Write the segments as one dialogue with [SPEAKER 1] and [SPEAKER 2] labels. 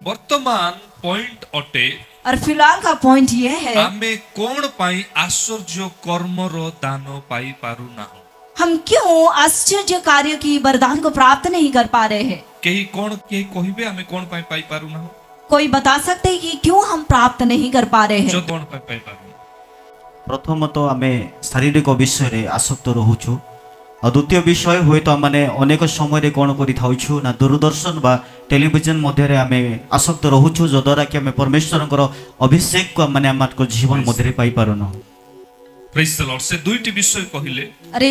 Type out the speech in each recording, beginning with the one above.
[SPEAKER 1] वर्तमान पॉइंट अटे
[SPEAKER 2] और फिलहाल का पॉइंट ये है
[SPEAKER 1] आमे कोण पाई आश्चर्य कर्मर दान पाई पारु ना
[SPEAKER 2] हम क्यों आश्चर्य कार्य की वरदान को प्राप्त नहीं कर पा रहे हैं।
[SPEAKER 1] केही कोण केही कहिबे आमे कोण पाई पाई पारु ना
[SPEAKER 2] कोई बता सकते हैं कि क्यों हम प्राप्त नहीं कर पा रहे
[SPEAKER 1] जो
[SPEAKER 2] हैं।
[SPEAKER 1] कोण पाई पाई पारु
[SPEAKER 3] प्रथमतः आमे शारीरिक विषय रे आसक्त रहुछु और द्वितीय विषय हुए तो मैंने अनेक समय कौन कर ना दूरदर्शन बा टेलीविजन मध्य आमे आसक्त रहुछु जद्वारा कि आमे परमेश्वर अभिषेक को माने आम जीवन मध्य पाई पारुन।
[SPEAKER 1] प्रेज द लॉर्ड से दुईटी विषय कहिले
[SPEAKER 2] अरे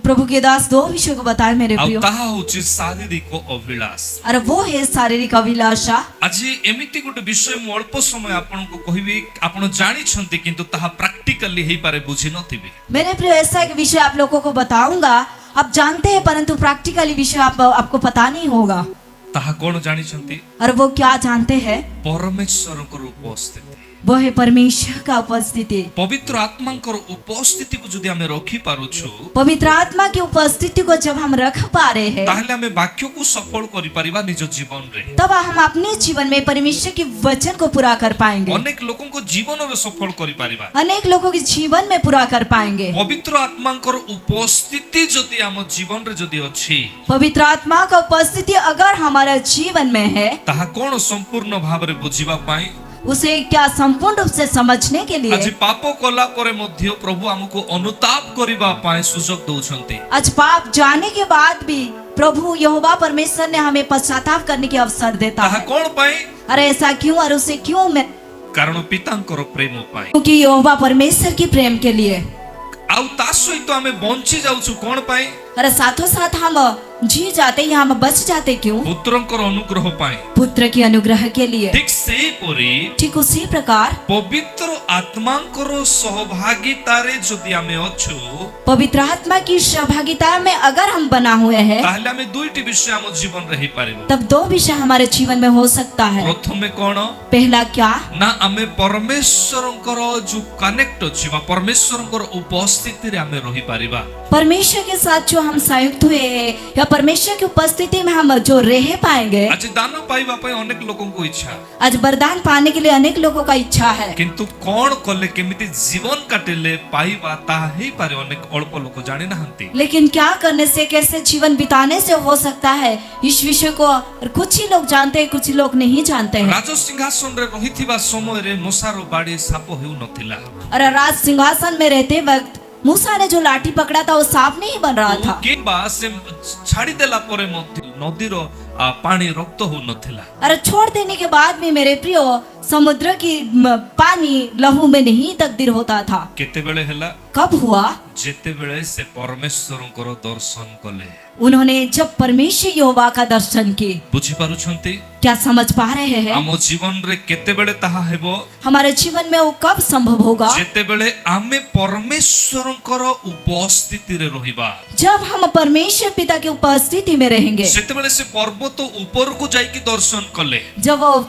[SPEAKER 2] प्रभु के दास दो विषय को बताए मेरे
[SPEAKER 1] आ
[SPEAKER 2] प्रियो।
[SPEAKER 1] ताहा होची शारीरिक अभिलाष।
[SPEAKER 2] अरे वो है शारीरिक अभिलाषा।
[SPEAKER 1] आज एमिति गोटे विषय मु अल्प समय आपन को कहिबी आपन जानि छंती किंतु ताहा प्रैक्टिकली हेई पारे बुझी नथिबे।
[SPEAKER 2] मेरे प्रियो ऐसा एक विषय आप लोगों को बताऊंगा, आप जानते हैं परंतु प्रैक्टिकली विषय आपको पता नहीं होगा।
[SPEAKER 1] ताहा कोन जानि छंती
[SPEAKER 2] और वो क्या जानते हैं?
[SPEAKER 1] परमेश्वर को उपस्थिति
[SPEAKER 2] वो है परमेश्वर का उपस्थिति।
[SPEAKER 1] पवित्र आत्मा को उपस्थिति को जदि हमें रखी पारुछु
[SPEAKER 2] पवित्र आत्मा की उपस्थिति को जब हम रख पा रहे हैं
[SPEAKER 1] ताहले हमें वाक्य को सफल करि परिबा निज जीवन रे
[SPEAKER 2] तब हम अपने जीवन में परमेश्वर के वचन को पूरा कर पाएंगे।
[SPEAKER 1] अनेक लोगों को जीवन रे सफल करि परिबा
[SPEAKER 2] अनेक लोगों के जीवन में पूरा कर पाएंगे।
[SPEAKER 1] पवित्र आत्मा को उपस्थिति जदि हम जीवन रे जदि अछि
[SPEAKER 2] पवित्र आत्मा का उपस्थिति अगर हमारे जीवन में है
[SPEAKER 1] ताहा कोन संपूर्ण भाव रे बुझिबा पाई
[SPEAKER 2] उसे क्या संपूर्ण रूप से समझने के
[SPEAKER 1] आज
[SPEAKER 2] लिए
[SPEAKER 1] पाप कला परे मध्य प्रभु हमको अनुताप करिबा पाए सुजोग दउछंती।
[SPEAKER 2] आज पाप जाने के बाद भी प्रभु यहोवा परमेश्वर ने हमें पश्चाताप करने के अवसर देता
[SPEAKER 1] ताहा
[SPEAKER 2] है।
[SPEAKER 1] कोन पाई
[SPEAKER 2] अरे ऐसा क्यों और उसे क्यों मैं
[SPEAKER 1] कारण पितांकर प्रेम पाई
[SPEAKER 2] क्योंकि यहोवा परमेश्वर की प्रेम के लिए।
[SPEAKER 1] आउ ता सहित हमें बंची जाउछु कोन पाई
[SPEAKER 2] अरे साथों साथ हम जी जाते या हम बच जाते क्यों?
[SPEAKER 1] पुत्रंकर अनुग्रह पाई
[SPEAKER 2] पुत्र की अनुग्रह के लिए।
[SPEAKER 1] ठीक से परी
[SPEAKER 2] ठीक उसी प्रकार
[SPEAKER 1] पवित्र आत्मांकर सहभागिता रे जदि हमें अछु
[SPEAKER 2] पवित्र आत्मा की सहभागिता में अगर हम बना हुए हैं
[SPEAKER 1] ताहले हमें दुईटी विषय हम जीवन रही पारिबो।
[SPEAKER 2] तब दो विषय हमारे जीवन में हो सकता है।
[SPEAKER 1] प्रथमे कोन
[SPEAKER 2] पहला क्या?
[SPEAKER 1] ना हमें परमेश्वरंकर जो कनेक्ट अछि बा परमेश्वरंकर उपस्थिति रे हमें रही पारिबा।
[SPEAKER 2] परमेश्वर के साथ जो हम संयुक्त हुए हैं या परमेश्वर की उपस्थिति में हम जो रह पाएंगे।
[SPEAKER 1] आज दान पाइबा पई अनेक लोगों को इच्छा
[SPEAKER 2] आज वरदान पाने के लिए अनेक लोगों का इच्छा है
[SPEAKER 1] किंतु कोन कले केमिति जीवन काटिले पाइबा ताहा ही पारे अनेक अल्प लोक जानि नाहंती।
[SPEAKER 2] लेकिन क्या करने से कैसे जीवन बिताने से हो सकता है इस विषय को कुछ ही लोग जानते हैं, कुछ लोग नहीं जानते हैं।
[SPEAKER 1] राज सिंहासन रे रहिथिबा समय रे मोसारो बाड़ी साप हेउ नथिला
[SPEAKER 2] और राज सिंहासन में रहते वक्त मूसा ने जो लाठी पकड़ा था वो सांप नहीं बन रहा था।
[SPEAKER 1] किंबा से छाड़ी देला परे मध्य नदीर पानी रक्त हो नथिला।
[SPEAKER 2] अरे छोड़ देने के बाद भी मेरे प्रियो समुद्र की पानी लहू में नहीं तब्दील होता था।
[SPEAKER 1] केते बेले हेला
[SPEAKER 2] कब हुआ?
[SPEAKER 1] जेते बेले से परमेश्वरंकर दर्शन कले।
[SPEAKER 2] उन्होंने जब परमेश्वर यहोवा का दर्शन की।
[SPEAKER 1] बुझी पारुछंती
[SPEAKER 2] क्या समझ पा रहे हैं?
[SPEAKER 1] हम जीवन रे केते बेले ताहा हेबो
[SPEAKER 2] हमारे जीवन में वो कब संभव होगा?
[SPEAKER 1] जेते बेले आमे परमेश्वरंकर उपस्थिति रे रहिबा।
[SPEAKER 2] जब हम परमेश्वर पिता की उपस्थिति में रहेंगे।
[SPEAKER 1] सेते बेले से पर्वत ऊपर को जाइकी दर्शन कले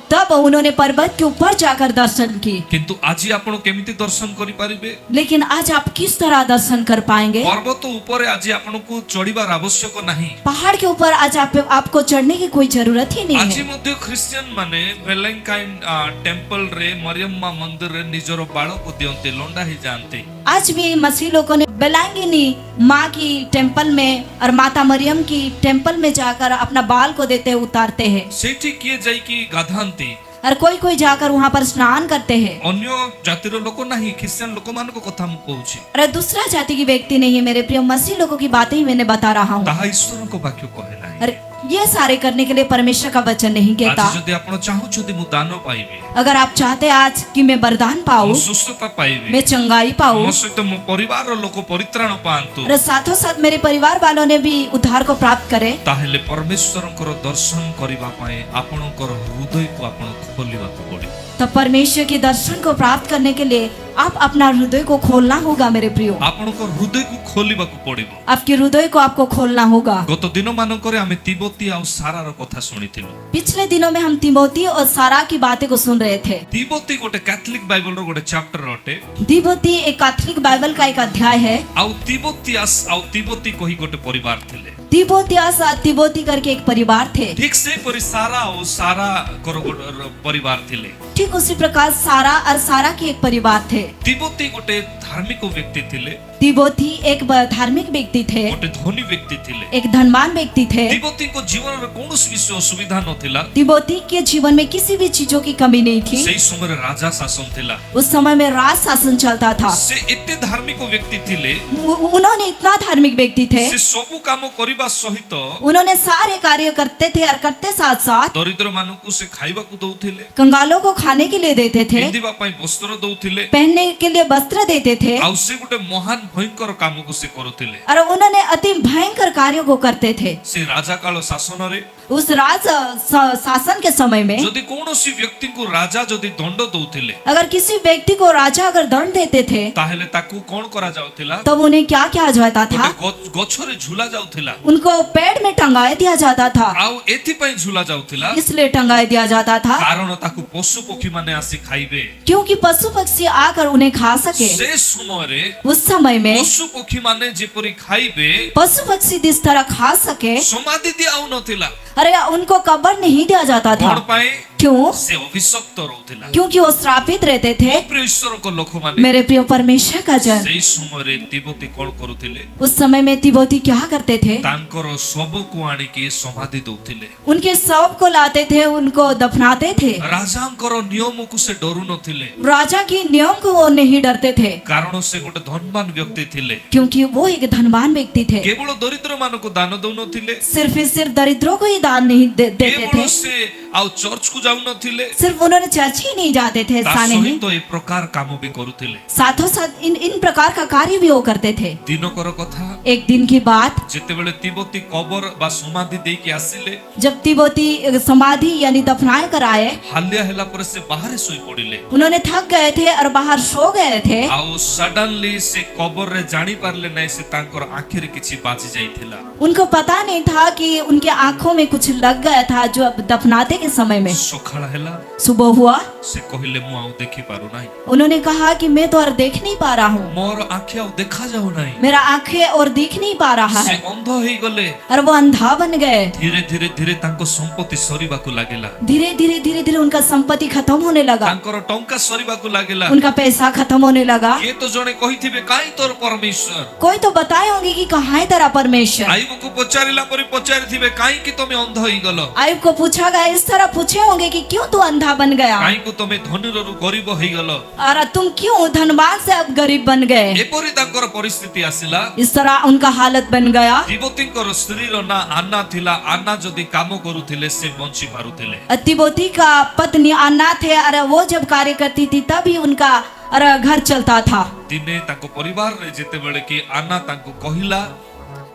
[SPEAKER 2] तब उन्होंने पर्वत के ऊपर जाकर दर्शन की।
[SPEAKER 1] किंतु आज आपण केमिति दर्शन करि पारिबे?
[SPEAKER 2] लेकिन आज आप किस तरह दर्शन कर पाएंगे?
[SPEAKER 1] पर्वत ऊपर आज आपण को चढ़ीबार आवश्यक नहीं।
[SPEAKER 2] पहाड़ के ऊपर आज आपको चढ़ने की कोई जरूरत ही नहीं
[SPEAKER 1] आज
[SPEAKER 2] है।
[SPEAKER 1] मध्य क्रिश्चियन माने वेलेंकाइन टेंपल रे मरियम्मा मंदिर रे निजरो बाळ को दियंते लंडा ही जानते।
[SPEAKER 2] आज भी मसीह लोगों ने बेलांगिनी माँ की टेंपल में और माता मरियम की टेंपल में जाकर अपना बाल को देते उतारते हैं।
[SPEAKER 1] सेठी किए जाई की गाधांती
[SPEAKER 2] और कोई जाकर वहाँ पर स्नान करते हैं।
[SPEAKER 1] अन्य जातिर लोक नहीं क्रिश्चियन लोक मान को कथा मु कहूची।
[SPEAKER 2] अरे दूसरा जाति की व्यक्ति नहीं है मेरे प्रिय, मसीह लोगों की बातें ही मैंने बता रहा हूँ।
[SPEAKER 1] ताहा ईश्वर को वाक्य कहे नाही।
[SPEAKER 2] अरे ये सारे करने के लिए परमेश्वर का वचन नहीं कहता।
[SPEAKER 1] आज जदि आपण चाहू जदि मु दान पाइबे
[SPEAKER 2] अगर आप चाहते आज कि मैं वरदान पाऊं,
[SPEAKER 1] सुस्थता पाइबे,
[SPEAKER 2] मैं चंगाई पाऊं,
[SPEAKER 1] मो सहित मो परिवार लोक परित्राण पांतु
[SPEAKER 2] और साथों साथ मेरे परिवार वालों ने भी उद्धार को प्राप्त करे,
[SPEAKER 1] ताहेले परमेश्वरंकर दर्शन करिबा पाए आपणकर हृदय को आपण खोलिबा को पड़े।
[SPEAKER 2] तब परमेश्वर के दर्शन को प्राप्त करने के लिए आप अपना हृदय को खोलना होगा मेरे प्रियो।
[SPEAKER 1] आपणकर हृदय को खोलिबा को पड़िबो।
[SPEAKER 2] आपके हृदय को आपको खोलना होगा।
[SPEAKER 1] गत दिन मानकरे आमे तिब्बती आ सारार कथा सुनिथिलु।
[SPEAKER 2] पिछले दिनों में हम तिमोथी और सारा की बातें को सुन रहे थे।
[SPEAKER 1] तिब्बती गोटे कैथोलिक बाइबल रो गोटे चैप्टर अटे।
[SPEAKER 2] तिमोथी एक कैथोलिक बाइबल का एक अध्याय है।
[SPEAKER 1] आउ तिब्बती कही गोटे परिवार थिले।
[SPEAKER 2] तिबोतियास और तिबोती करके एक परिवार थे।
[SPEAKER 1] ठीक से परि सारा और सारा परिवार थिले।
[SPEAKER 2] ठीक उसी प्रकार सारा और सारा के एक परिवार थे।
[SPEAKER 1] तिबोती गोटे धार्मिक व्यक्ति थिले,
[SPEAKER 2] तिबोती एक धार्मिक व्यक्ति थे,
[SPEAKER 1] गोटे धनी व्यक्ति थिले।
[SPEAKER 2] एक धनवान व्यक्ति थे।
[SPEAKER 1] तिबोती को जीवन में कौनसी विषय असुविधा नथिला।
[SPEAKER 2] तिबोती के जीवन में किसी भी चीजों की कमी नहीं थी।
[SPEAKER 1] सेई समय राजा शासन थिला।
[SPEAKER 2] उस समय में राज शासन चलता था।
[SPEAKER 1] से एते धार्मिक व्यक्ति थिले,
[SPEAKER 2] उन्होंने इतना धार्मिक व्यक्ति थे,
[SPEAKER 1] से सबु काम करिबा सहित
[SPEAKER 2] उन्होंने सारे कार्य करते थे और करते साथ साथ
[SPEAKER 1] दरिद्र मानकु से खाइबाकु दउथिले,
[SPEAKER 2] कंगालों को खाने के लिए देते थे,
[SPEAKER 1] पिंदिबा पई वस्त्र दउथिले,
[SPEAKER 2] पहनने के लिए वस्त्र देते थे,
[SPEAKER 1] आउ से गोटे महान भयंकर काम को से करुथिले।
[SPEAKER 2] और उन्होंने अति भयंकर कार्यों को करते थे।
[SPEAKER 1] से राजा काल शासन रे
[SPEAKER 2] उस राज शासन के समय में
[SPEAKER 1] जदि कौनसी व्यक्ति को राजा जदि दंड दउथिले,
[SPEAKER 2] अगर किसी व्यक्ति को राजा अगर दंड देते थे
[SPEAKER 1] ताहेले ताकू कोन करा जाउथिला,
[SPEAKER 2] तब उन्हें क्या किया जाता था?
[SPEAKER 1] गोटे गछरे झूला जाउथिला,
[SPEAKER 2] उनको पेड़ में टंगाए दिया जाता था।
[SPEAKER 1] आउ एथि पई झूला जाउथिला
[SPEAKER 2] इसलिए टंगाए दिया जाता था
[SPEAKER 1] कारण ताकू पशु पक्षी माने आसी खाइबे।
[SPEAKER 2] क्योंकि पशु पक्षी आकर उन्हें खा सके।
[SPEAKER 1] से समय रे
[SPEAKER 2] उस समय में
[SPEAKER 1] पशु पक्षी माने जेपरि खाइबे
[SPEAKER 2] पशु पक्षी जिस तरह खा सके,
[SPEAKER 1] समाधि दियाउ नथिला।
[SPEAKER 2] अरे उनको कब्र नहीं दिया जाता था।
[SPEAKER 1] कोन पाए
[SPEAKER 2] क्यों?
[SPEAKER 1] से अभिशप्त रहउथिला।
[SPEAKER 2] क्योंकि वो श्रापित रहते थे।
[SPEAKER 1] प्रिय ईश्वर को लोक माने
[SPEAKER 2] मेरे प्रिय परमेश्वर का जन,
[SPEAKER 1] सेई समय रे तिब्बती कोन करुथिले,
[SPEAKER 2] उस समय में तिब्बती क्या करते थे?
[SPEAKER 1] तांकर शव को आनी के समाधि दउथिले।
[SPEAKER 2] उनके शव को लाते थे, उनको दफनाते थे।
[SPEAKER 1] राजांकर नियम को से डरू नथिले,
[SPEAKER 2] राजा की नियम को वो नहीं डरते थे,
[SPEAKER 1] कारण से गोटे धनवान व्यक्ति थिले।
[SPEAKER 2] क्योंकि वो एक धनवान व्यक्ति थे।
[SPEAKER 1] केवल दरिद्र मानको दान दउ नथिले,
[SPEAKER 2] सिर्फ दरिद्रों को ही दान नहीं देते
[SPEAKER 1] केवल
[SPEAKER 2] थे।
[SPEAKER 1] से आउ चर्च को जाउ नथिले,
[SPEAKER 2] सिर्फ उन्होंने चर्च ही नहीं जाते थे, ऐसा नहीं।
[SPEAKER 1] सहित ए प्रकार काम भी करुथिले।
[SPEAKER 2] साथों साथ इन प्रकार का कार्य भी वो करते थे।
[SPEAKER 1] दिनकर कथा
[SPEAKER 2] एक दिन की बात,
[SPEAKER 1] जेतेबेले तिब्बती कबर बा समाधि दे के आसिले,
[SPEAKER 2] जब तिब्बती समाधि यानी दफनाए कर आए,
[SPEAKER 1] हालिया हेला पर से बाहर सोई पड़िले।
[SPEAKER 2] उन्होंने थक गए थे और बाहर सो गए थे।
[SPEAKER 1] आउ सडनली से कबर रे जानी पारले नै से तांकर आंखि रे किछि बाची जाइथिला।
[SPEAKER 2] उनको पता नहीं था कि उनके आंखों में कुछ लग गया था जो अब दफनाते के समय में।
[SPEAKER 1] सखाळ हेला
[SPEAKER 2] सुबह हुआ,
[SPEAKER 1] से कहिले मु आउ देखि पारु नाही,
[SPEAKER 2] उन्होंने कहा कि मैं तो और देख नहीं पा रहा हूँ,
[SPEAKER 1] मोर आंखि आउ देखा जाउ नाही।
[SPEAKER 2] मेरा आंखें और दिख नहीं पा रहा
[SPEAKER 1] से
[SPEAKER 2] है।
[SPEAKER 1] अंध होई गले।
[SPEAKER 2] और वो अंधा बन गए।
[SPEAKER 1] धीरे धीरे धीरे तांको संपत्ति सरीबाकू लागेला,
[SPEAKER 2] धीरे धीरे धीरे धीरे उनका संपत्ति खत्म होने लगा,
[SPEAKER 1] तांकर टंका सरीबाकू लागेला।
[SPEAKER 2] उनका पैसा खत्म होने लगा।
[SPEAKER 1] ये तो जणे कहिथिबे काई तोर परमेश्वर,
[SPEAKER 2] कोई तो बताए होंगे कि कहाँ है तेरा परमेश्वर।
[SPEAKER 1] आईबो को पचारिला परि पचारिथिबे काई कि तमे अंध होई गलो,
[SPEAKER 2] आयुब को पूछा गया, इस तरह पूछे होंगे कि क्यों तू अंधा बन गया
[SPEAKER 1] काई को तमे धनीररु गरीब होई गलो।
[SPEAKER 2] और तुम क्यों धनवान से अब गरीब बन गए।
[SPEAKER 1] एपरि तांकर परिस्थिति आसिला।
[SPEAKER 2] इस तरह उनका हालत बन गया।
[SPEAKER 1] तिब्बतींकर स्त्रीर ना अन्ना थिला, अन्ना जदि काम करुथिले से बंची पारुथिले।
[SPEAKER 2] तिब्बती का पत्नी अन्ना थे और वो जब कार्य करती थी तभी उनका घर चलता था।
[SPEAKER 1] दिने ताको परिवार रे जेतेबेले कि अन्ना तांको कहिला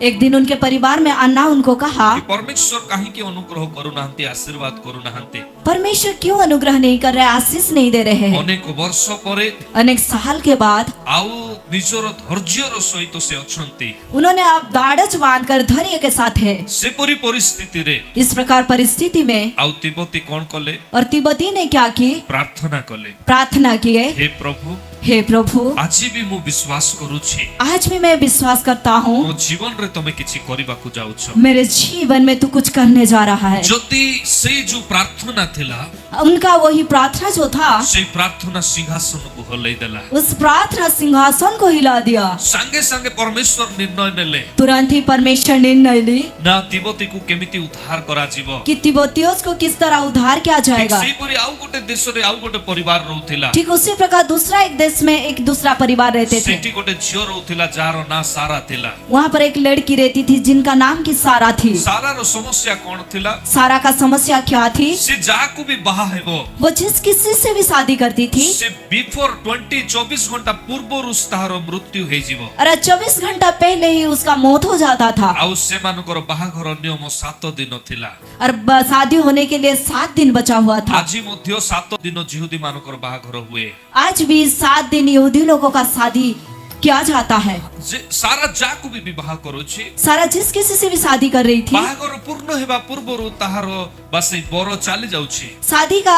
[SPEAKER 2] एक दिन उनके परिवार में अन्ना उनको कहा,
[SPEAKER 1] कि परमेश्वर काहे के अनुग्रह करुनाहंती, आशीर्वाद करुनाहंती।
[SPEAKER 2] परमेश्वर क्यों अनुग्रह नहीं कर रहे, आशीष नहीं दे रहे हैं।
[SPEAKER 1] अनेक वर्ष परे
[SPEAKER 2] अनेक साल के बाद
[SPEAKER 1] आउ निजर धैर्यर सहित से अछंती।
[SPEAKER 2] उन्होंने अब दाढ़च बांधकर धैर्य के साथ है।
[SPEAKER 1] से परि परिस्थिति रे
[SPEAKER 2] इस प्रकार परिस्थिति में
[SPEAKER 1] आउ तिब्बती कोन कले,
[SPEAKER 2] और तिब्बती ने क्या की?
[SPEAKER 1] प्रार्थना कले,
[SPEAKER 2] प्रार्थना किए,
[SPEAKER 1] हे प्रभु
[SPEAKER 2] हे प्रभु
[SPEAKER 1] आज भी मु विश्वास करूछि,
[SPEAKER 2] आज भी मैं विश्वास करता हूँ
[SPEAKER 1] मो जीवन रे तमे किछि करिबाकू जाउछ।
[SPEAKER 2] मेरे जीवन में तू कुछ करने जा रहा है।
[SPEAKER 1] जति से जो प्रार्थना थिला,
[SPEAKER 2] उनका वही प्रार्थना जो था,
[SPEAKER 1] से प्रार्थना सिंहासन को हलै देला।
[SPEAKER 2] उस प्रार्थना सिंहासन को हिला दिया।
[SPEAKER 1] संगे संगे परमेश्वर निर्णय नेले,
[SPEAKER 2] तुरंत ही परमेश्वर निर्णय ली
[SPEAKER 1] ना तिब्बती को केमिति उद्धार करा जीवो,
[SPEAKER 2] कि तिब्बतियों को किस तरह उद्धार किया जाएगा।
[SPEAKER 1] सेही परि आउ गोटे देश रे आउ गोटे परिवार रहउथिला।
[SPEAKER 2] ठीक उसी प्रकार दूसरा एक देश में एक दूसरा परिवार रहते थे।
[SPEAKER 1] सेठी गोटे झियो रहउथिला जार ना सारा थिला।
[SPEAKER 2] वहाँ पर एक लड़की रहती थी जिनका नाम की सारा थी।
[SPEAKER 1] सारा रो समस्या कोन थिला?
[SPEAKER 2] सारा का समस्या क्या थी?
[SPEAKER 1] से जाकू भी बाहा हेबो,
[SPEAKER 2] वो जिस किसी से भी शादी करती थी,
[SPEAKER 1] से बिफोर 24 घंटा पूर्व ताहार मृत्यु हे जीवो।
[SPEAKER 2] अरे 24 घंटा पहले ही उसका मौत हो जाता था।
[SPEAKER 1] आउ से मानकर बाहाघर नियम 7 दिन थिला।
[SPEAKER 2] और शादी होने के लिए 7 दिन बचा हुआ था।
[SPEAKER 1] आज मध्य 7 दिन जिहुदी मानकर बाहाघर हुए।
[SPEAKER 2] आज भी 7 दिन यहूदी लोगों का शादी किया जाता है।
[SPEAKER 1] ଯେ ସାରା ଯାକୁ ବି ବିବାହ କରୁଛି
[SPEAKER 2] सारा जिस किसी से भी शादी कर रही थी,
[SPEAKER 1] ବାହାଘର ପୂର୍ଣ୍ଣ ହେବା ପୂର୍ବରୁ ତାହାର ବା ସେଇ ବର ଚାଲି ଯାଉଛି।
[SPEAKER 2] शादी का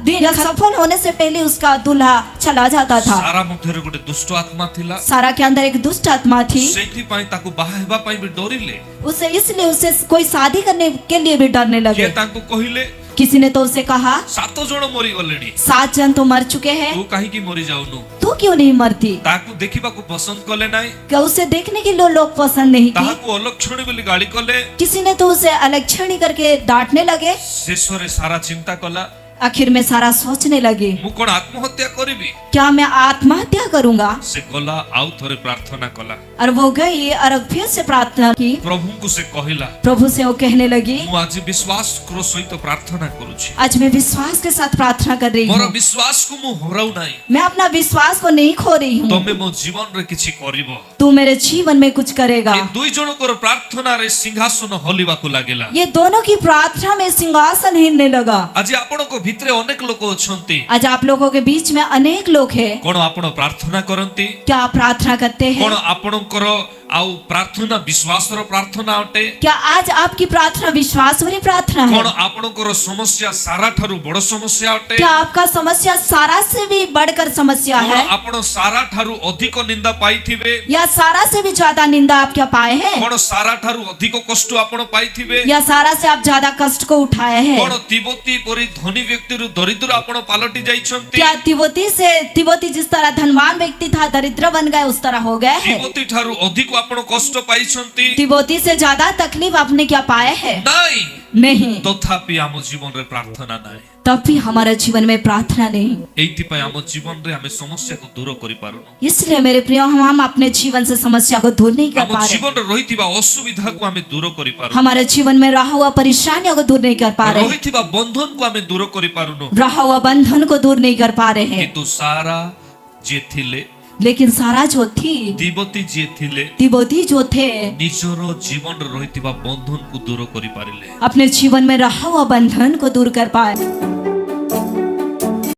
[SPEAKER 2] दिन सफल होने से पहले उसका दूल्हा चला जाता था।
[SPEAKER 1] ସାରା ମଧ୍ୟରେ ଗୋଟେ ଦୁଷ୍ଟ ଆତ୍ମା ଥିଲା।
[SPEAKER 2] सारा के अंदर एक दुष्ट आत्मा थी।
[SPEAKER 1] ସେଇଥିପାଇଁ ତାକୁ ବାହା ହେବା ପାଇଁ ବି ଡରିଲେ।
[SPEAKER 2] उसे इसलिए उसे कोई शादी करने के लिए भी डरने
[SPEAKER 1] କିଏ
[SPEAKER 2] लगे।
[SPEAKER 1] ତାଙ୍କୁ କହିଲେ
[SPEAKER 2] किसी ने तो उसे कहा
[SPEAKER 1] 7 ଜଣ ମରିଗଲେଣି,
[SPEAKER 2] 7 जन तो मर चुके हैं,
[SPEAKER 1] ତୁ କାହିଁକି ମରି ଯାଉନୁ?
[SPEAKER 2] तू क्यों नहीं मरती?
[SPEAKER 1] ତାକୁ ଦେଖିବାକୁ ପସନ୍ଦ କଲେ ନାହିଁ,
[SPEAKER 2] क्या उसे देखने के लिए लोग पसंद नहीं की?
[SPEAKER 1] ତାହାକୁ ଅଲକ୍ଷଣୀ ବୋଲି ଗାଳି କଲେ।
[SPEAKER 2] किसी ने तो उसे अलक्षणी करके डांटने लगे।
[SPEAKER 1] ଶେଷରେ ସାରା ଚିନ୍ତା କଲା,
[SPEAKER 2] आखिर में सारा सोचने लगे,
[SPEAKER 1] ମୁଁ କଣ ଆତ୍ମହତ୍ୟା କରିବି?
[SPEAKER 2] क्या मैं आत्महत्या करूंगा?
[SPEAKER 1] ସେ ଗଲା ଆଉ ଥରେ ପ୍ରାର୍ଥନା କଲା।
[SPEAKER 2] और वो गई और फिर से प्रार्थना की।
[SPEAKER 1] ପ୍ରଭୁଙ୍କୁ ସେ କହିଲା,
[SPEAKER 2] प्रभु से वो कहने लगी,
[SPEAKER 1] ମୁଁ ଆଜି ବିଶ୍ୱାସର ସହିତ ପ୍ରାର୍ଥନା କରୁଛି।
[SPEAKER 2] आज मैं विश्वास के साथ प्रार्थना कर रही
[SPEAKER 1] ମୋର
[SPEAKER 2] हूँ।
[SPEAKER 1] ବିଶ୍ୱାସକୁ ମୁଁ ହରାଉ ନାହିଁ।
[SPEAKER 2] मैं अपना विश्वास को नहीं खो रही हूँ।
[SPEAKER 1] ତମେ ମୋ ଜୀବନରେ କିଛି କରିବ।
[SPEAKER 2] तू मेरे जीवन में कुछ करेगा।
[SPEAKER 1] ଏ ଦୁଇ ଜଣଙ୍କର ପ୍ରାର୍ଥନାରେ ସିଂହାସନ ହଲିବାକୁ ଲାଗିଲା।
[SPEAKER 2] ये दोनों की प्रार्थना में सिंहासन हिलने लगा।
[SPEAKER 1] ଆଜି ଆପଣଙ୍କ ଭିତରେ ଅନେକ ଲୋକ ଅଛନ୍ତି।
[SPEAKER 2] आज आप लोगों के बीच में अनेक लोग हैं।
[SPEAKER 1] କଣ ଆପଣ ପ୍ରାର୍ଥନା କରନ୍ତି?
[SPEAKER 2] क्या आप प्रार्थना करते
[SPEAKER 1] କଣ
[SPEAKER 2] हैं?
[SPEAKER 1] ଆପଣଙ୍କର ଆଉ ପ୍ରାର୍ଥନା ବିଶ୍ୱାସର ପ୍ରାର୍ଥନା ଅଟେ?
[SPEAKER 2] क्या आज आपकी प्रार्थना विश्वास भरी प्रार्थना है?
[SPEAKER 1] କଣ ଆପଣଙ୍କର ସମସ୍ୟା ସାରାଠାରୁ ବଡ ସମସ୍ୟା ଅଟେ?
[SPEAKER 2] क्या आपका समस्या सारा से भी बढ़कर समस्या
[SPEAKER 1] କଣ
[SPEAKER 2] है?
[SPEAKER 1] ଆପଣ ସାରାଠାରୁ ଅଧିକ ନିନ୍ଦା ପାଇଥିବେ?
[SPEAKER 2] या सारा से भी ज्यादा निंदा आप क्या पाए हैं?
[SPEAKER 1] କଣ ସାରାଠାରୁ ଅଧିକ କଷ୍ଟ ଆପଣ ପାଇଥିବେ?
[SPEAKER 2] या सारा से आप ज्यादा कष्ट को उठाए हैं?
[SPEAKER 1] କଣ ତିବୋତି ପରି ଧନୀ ବ୍ୟକ୍ତିରୁ ଦରିଦ୍ର ଆପଣ ପାଲଟି ଯାଇଛନ୍ତି?
[SPEAKER 2] क्या तिबोती जिस तरह धनवान व्यक्ति था दरिद्र बन गए उस तरह हो गए हैं?
[SPEAKER 1] ତିବୋତି ଠାରୁ ଅଧିକ ଆପଣ କଷ୍ଟ ପାଇଛନ୍ତି?
[SPEAKER 2] तिबोती से ज्यादा तकलीफ आपने क्या पाए हैं?
[SPEAKER 1] ନାଇଁ।
[SPEAKER 2] नहीं।
[SPEAKER 1] ତଥାପି ଆମ ଜୀବନରେ ପ୍ରାର୍ଥନା ନାହିଁ।
[SPEAKER 2] तब भी हमारे जीवन में प्रार्थना नहीं।
[SPEAKER 1] ଏଇଥିପାଇଁ ଆମ ଜୀବନରେ ଆମେ ସମସ୍ୟାକୁ ଦୂର କରିପାରୁନୁ।
[SPEAKER 2] इसलिए मेरे प्रिय हम अपने जीवन से समस्या को दूर नहीं कर
[SPEAKER 1] ଆମ
[SPEAKER 2] पा रहे।
[SPEAKER 1] ଜୀବନରେ ରହିଥିବା ଅସୁବିଧାକୁ ଆମେ ଦୂର କରିପାରୁନୁ।
[SPEAKER 2] हमारे जीवन में रहा हुआ परेशानियों को दूर नहीं कर पा रहे।
[SPEAKER 1] ରହିଥିବା ବନ୍ଧନକୁ ଆମେ ଦୂର କରିପାରୁନୁ।
[SPEAKER 2] रहा हुआ बंधन को दूर नहीं कर पा रहे हैं।
[SPEAKER 1] କିନ୍ତୁ ସାରା ଯିଏ ଥିଲେ,
[SPEAKER 2] लेकिन सारा जो थी,
[SPEAKER 1] ତିବୋତି ଯିଏ ଥିଲେ,
[SPEAKER 2] तिबोती जो थे,
[SPEAKER 1] ନିଜର ଜୀବନରେ ରହିଥିବା ବନ୍ଧନକୁ ଦୂର କରିପାରିଲେ।
[SPEAKER 2] अपने जीवन में रहा हुआ बंधन को दूर कर पाए।